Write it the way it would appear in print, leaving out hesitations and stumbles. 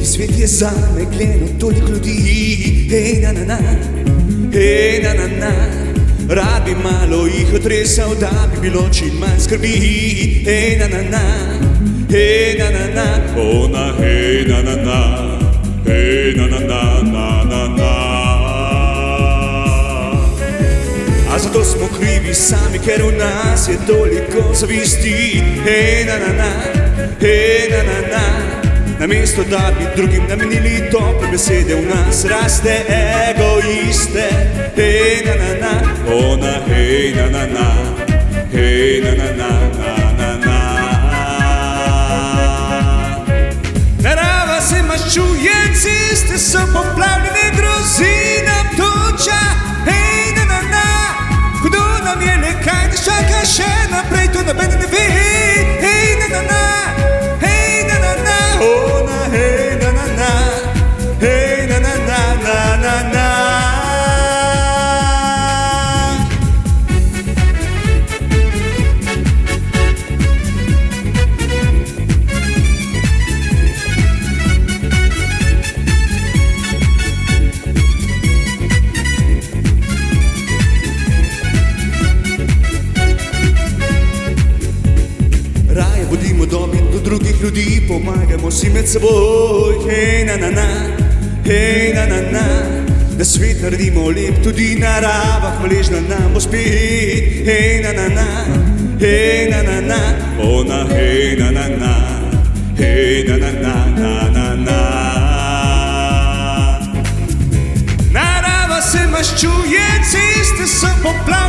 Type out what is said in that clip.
Svet je zamegljeno, toliko ljudi, hej na na na, hej na na na. Rad bi malo jih otresal, da bi bilo čim manj skrbi, hej na na na, hej na na na. Ona hej na na na, hej na na na na na na. A zato smo krivi sami, ker v nas je toliko zavisti, hej na na na, hej na na na. Namesto da bi drugim namenili tople besede, v nas raste egoiste. Hej na na na, ona hej na na na, hej na na na na na na. Narava se maščuje, ceste so poplavljene, grozi nam toča. Hej na na na, kdo nam je le kaj nas čaka še naprej, to noben ne ve. Hej na na na, hej na na na. Ona hej na na na, hej na na na na na na. Raje bodimo dobri do drugih ljudi, pomagamo si med seboj. Hej na na na, hej na na na. Da svet naredimo lep, tudi narava hvaležna nam bo spet. Hej na na na, hej na na na. Ona hej na na na, hej na na na na na na. Narava se maščuje, ceste so poplavljene.